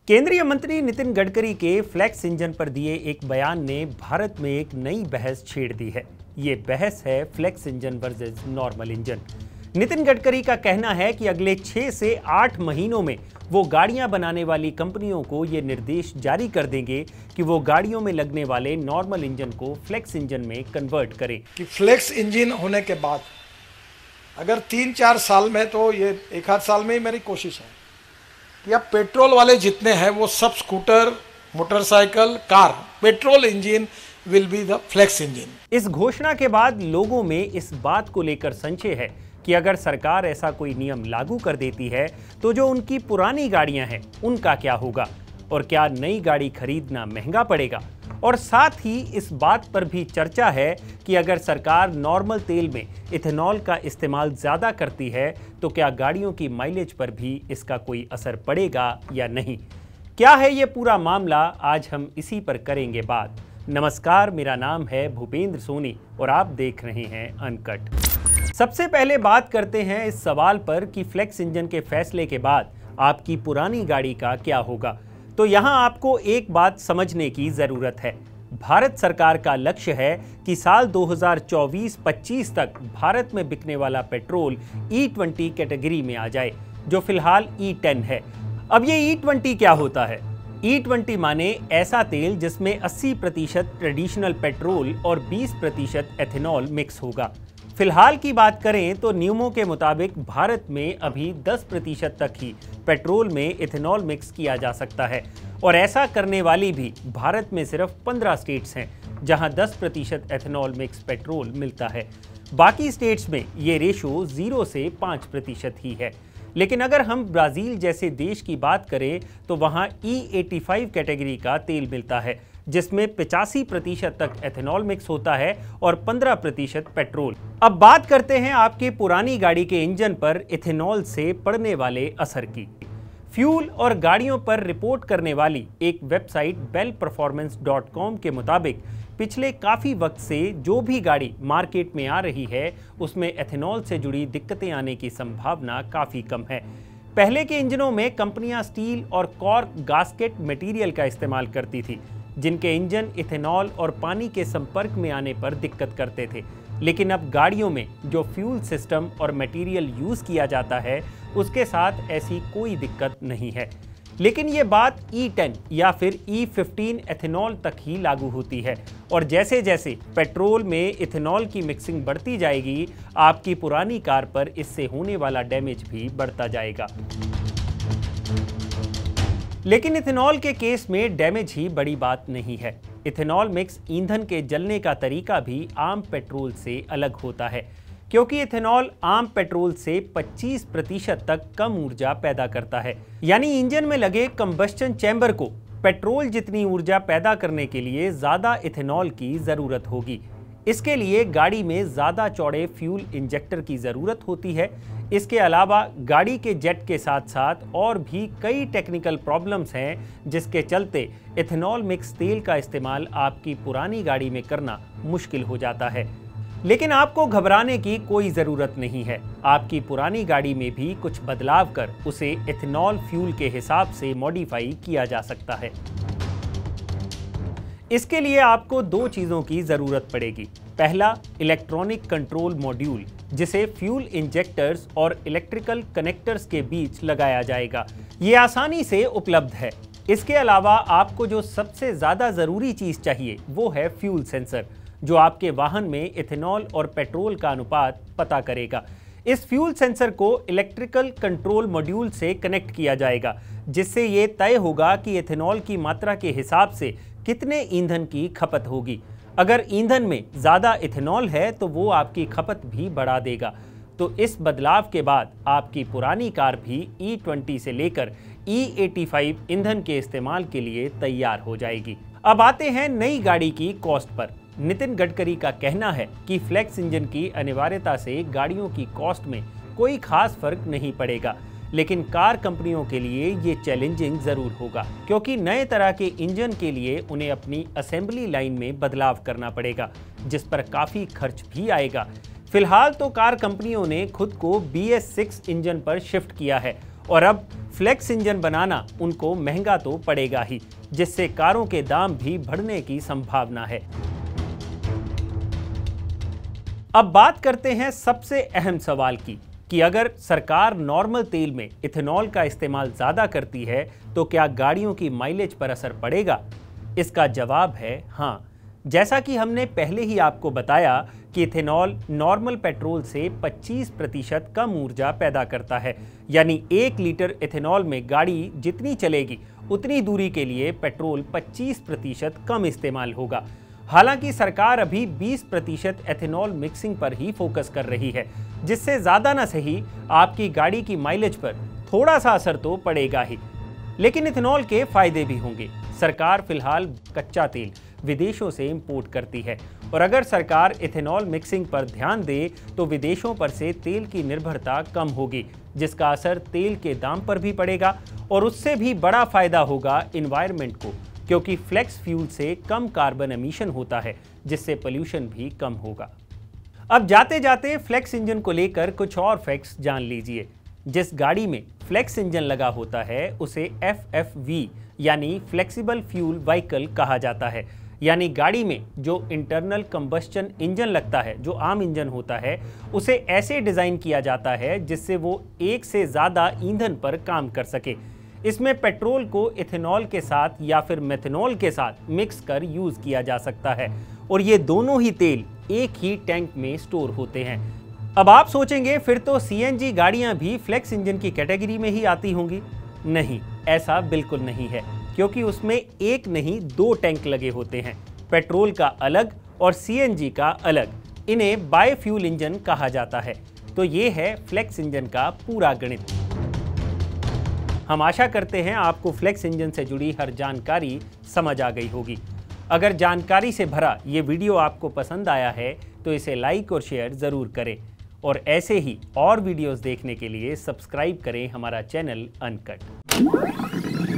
केंद्रीय मंत्री नितिन गडकरी के फ्लेक्स इंजन पर दिए एक बयान ने भारत में एक नई बहस छेड़ दी है। ये बहस है flex engine versus normal engine. Nitin Gadkari का कहना है कि अगले 6 से 8 महीनों में वो गाड़ियां बनाने वाली कंपनियों को ये निर्देश जारी कर देंगे कि वो गाड़ियों में लगने वाले नॉर्मल इंजन को फ्लेक्स इंजन में कन्वर्ट करें। कि फ्लेक्स इंजन होने के बाद अगर 3-4 साल में, तो ये 1 आध साल में ही मेरी कोशिश है कि अब पेट्रोल वाले जितने हैं वो सब scooter, motorcycle, car, petrol engine will be the flex engine. इस घोषणा के बाद लोगों में इस बात को लेकर संशय है कि अगर सरकार ऐसा कोई नियम लागू कर देती है तो जो उनकी पुरानी गाड़ियां हैं उनका क्या होगा, और क्या नई गाड़ी खरीदना महंगा पड़ेगा। और साथ ही इस बात पर भी चर्चा है कि अगर सरकार नॉर्मल तेल में इथेनॉल का इस्तेमाल ज़्यादा करती है तो क्या गाड़ियों की माइलेज पर भी इसका कोई असर पड़ेगा या नहीं। क्या है ये पूरा मामला, आज हम इसी पर करेंगे बात। नमस्कार, मेरा नाम है भूपेंद्र सोनी और आप देख रहे हैं अनकट। सबसे पहले बात करते हैं इस सवाल पर कि फ्लेक्स इंजन के फैसले के बाद आपकी पुरानी गाड़ी का क्या होगा। तो यहां आपको एक बात समझने की जरूरत है। भारत सरकार का लक्ष्य है कि साल 2024-25 तक भारत में बिकने वाला पेट्रोल E20 कैटेगरी में आ जाए, जो फिलहाल E10 है। अब ये E20 क्या होता है? E20 माने ऐसा तेल जिसमें 80% ट्रेडिशनल पेट्रोल और 20% एथेनॉल मिक्स होगा। फिलहाल की बात करें तो नियमों के मुताबिक भारत में अभी 10% तक ही पेट्रोल में इथेनॉल मिक्स किया जा सकता है, और ऐसा करने वाली भी भारत में सिर्फ 15 स्टेट्स हैं जहां 10% एथेनॉल मिक्स पेट्रोल मिलता है। बाकी स्टेट्स में ये रेशो 0 से 5% ही है। लेकिन अगर हम ब्राज़ील जैसे देश की बात करें तो वहां E85 कैटेगरी का तेल मिलता है, जिसमें 85% तक एथेनॉल मिक्स होता है और 15% पेट्रोल। अब बात करते हैं आपके पुरानी गाड़ी के इंजन पर इथेनॉल से पड़ने वाले असर की। फ्यूल और गाड़ियों पर रिपोर्ट करने वाली एक वेबसाइट bellperformance.com के मुताबिक पिछले काफ़ी वक्त से जो भी गाड़ी मार्केट में आ रही है उसमें एथेनॉल से जुड़ी दिक्कतें आने की संभावना काफ़ी कम है। पहले के इंजनों में कंपनियां स्टील और कॉर्क गास्केट मटेरियल का इस्तेमाल करती थी, जिनके इंजन इथेनॉल और पानी के संपर्क में आने पर दिक्कत करते थे। लेकिन अब गाड़ियों में जो फ्यूल सिस्टम और मटेरियल यूज़ किया जाता है उसके साथ ऐसी कोई दिक्कत नहीं है। लेकिन ये बात E10 या फिर E15 एथेनॉल तक ही लागू होती है, और जैसे जैसे पेट्रोल में इथेनॉल की मिक्सिंग बढ़ती जाएगी आपकी पुरानी कार पर इससे होने वाला डैमेज भी बढ़ता जाएगा। लेकिन इथेनॉल के केस में डैमेज ही बड़ी बात नहीं है। इथेनॉल मिक्स ईंधन के जलने का तरीका भी आम पेट्रोल से अलग होता है, क्योंकि इथेनॉल आम पेट्रोल से 25% तक कम ऊर्जा पैदा करता है। यानी इंजन में लगे कंबस्टन चैम्बर को पेट्रोल जितनी ऊर्जा पैदा करने के लिए ज़्यादा इथेनॉल की ज़रूरत होगी। इसके लिए गाड़ी में ज़्यादा चौड़े फ्यूल इंजेक्टर की ज़रूरत होती है। इसके अलावा गाड़ी के जेट के साथ साथ और भी कई टेक्निकल प्रॉब्लम्स हैं, जिसके चलते इथेनॉल मिक्स तेल का इस्तेमाल आपकी पुरानी गाड़ी में करना मुश्किल हो जाता है। लेकिन आपको घबराने की कोई ज़रूरत नहीं है। आपकी पुरानी गाड़ी में भी कुछ बदलाव कर उसे इथेनॉल फ्यूल के हिसाब से मॉडिफाई किया जा सकता है। इसके लिए आपको 2 चीज़ों की ज़रूरत पड़ेगी। पहला, इलेक्ट्रॉनिक कंट्रोल मॉड्यूल, जिसे फ्यूल इंजेक्टर्स और इलेक्ट्रिकल कनेक्टर्स के बीच लगाया जाएगा। ये आसानी से उपलब्ध है। इसके अलावा आपको जो सबसे ज़्यादा ज़रूरी चीज़ चाहिए वो है फ्यूल सेंसर, जो आपके वाहन में इथेनॉल और पेट्रोल का अनुपात पता करेगा। इस फ्यूल सेंसर को इलेक्ट्रिकल कंट्रोल मॉड्यूल से कनेक्ट किया जाएगा, जिससे ये तय होगा कि इथेनॉल की मात्रा के हिसाब से कितने ईंधन की खपत होगी। अगर ईंधन में ज़्यादा इथेनॉल है तो वो आपकी खपत भी बढ़ा देगा। तो इस बदलाव के बाद आपकी पुरानी कार भी E20 से लेकर E85 ईंधन के इस्तेमाल के लिए तैयार हो जाएगी। अब आते हैं नई गाड़ी की कॉस्ट पर। नितिन गडकरी का कहना है कि फ्लेक्स इंजन की अनिवार्यता से गाड़ियों की कॉस्ट में कोई खास फर्क नहीं पड़ेगा, लेकिन कार कंपनियों के लिए ये चैलेंजिंग ज़रूर होगा, क्योंकि नए तरह के इंजन के लिए उन्हें अपनी असेंबली लाइन में बदलाव करना पड़ेगा, जिस पर काफ़ी खर्च भी आएगा। फिलहाल तो कार कंपनियों ने खुद को BS6 इंजन पर शिफ्ट किया है और अब फ्लेक्स इंजन बनाना उनको महंगा तो पड़ेगा ही, जिससे कारों के दाम भी बढ़ने की संभावना है। अब बात करते हैं सबसे अहम सवाल की कि अगर सरकार नॉर्मल तेल में इथेनॉल का इस्तेमाल ज्यादा करती है तो क्या गाड़ियों की माइलेज पर असर पड़ेगा? इसका जवाब है हाँ। जैसा कि हमने पहले ही आपको बताया कि इथेनॉल नॉर्मल पेट्रोल से 25% कम ऊर्जा पैदा करता है, यानी 1 लीटर इथेनॉल में गाड़ी जितनी चलेगी उतनी दूरी के लिए पेट्रोल 25% कम इस्तेमाल होगा। हालांकि सरकार अभी 20% एथेनॉल मिक्सिंग पर ही फोकस कर रही है, जिससे ज्यादा ना सही आपकी गाड़ी की माइलेज पर थोड़ा सा असर तो पड़ेगा ही। लेकिन इथेनॉल के फायदे भी होंगे। सरकार फिलहाल कच्चा तेल विदेशों से इंपोर्ट करती है और अगर सरकार इथेनॉल मिक्सिंग पर ध्यान दे तो विदेशों पर से तेल की निर्भरता कम होगी, जिसका असर तेल के दाम पर भी पड़ेगा और उससे भी बड़ा फायदा होगा एनवायरनमेंट को, क्योंकि फ्लेक्स फ्यूल से कम कार्बन एमिशन होता है, जिससे पोल्यूशन भी कम होगा। अब जाते जाते फ्लेक्स इंजन को लेकर कुछ और फैक्ट्स जान लीजिए। जिस गाड़ी में फ्लेक्स इंजन लगा होता है उसे FFV यानी फ्लेक्सिबल फ्यूल व्हीकल कहा जाता है, यानी गाड़ी में जो इंटरनल कंबस्शन इंजन लगता है, जो आम इंजन होता है, उसे ऐसे डिजाइन किया जाता है जिससे वो एक से ज्यादा ईंधन पर काम कर सके। इसमें पेट्रोल को इथेनॉल के साथ या फिर मेथनॉल के साथ मिक्स कर यूज किया जा सकता है और ये दोनों ही तेल एक ही टैंक में स्टोर होते हैं। अब आप सोचेंगे फिर तो CNG गाड़ियां भी फ्लेक्स इंजन की कैटेगरी में ही आती होंगी। नहीं, ऐसा बिल्कुल नहीं है, क्योंकि उसमें एक नहीं 2 टैंक लगे होते हैं, पेट्रोल का अलग और CNG का अलग। इन्हें बायोफ्यूल इंजन कहा जाता है। तो ये है फ्लेक्स इंजन का पूरा गणित। हम आशा करते हैं आपको फ्लेक्स इंजन से जुड़ी हर जानकारी समझ आ गई होगी। अगर जानकारी से भरा ये वीडियो आपको पसंद आया है तो इसे लाइक और शेयर ज़रूर करें और ऐसे ही और वीडियोस देखने के लिए सब्सक्राइब करें हमारा चैनल अनकट।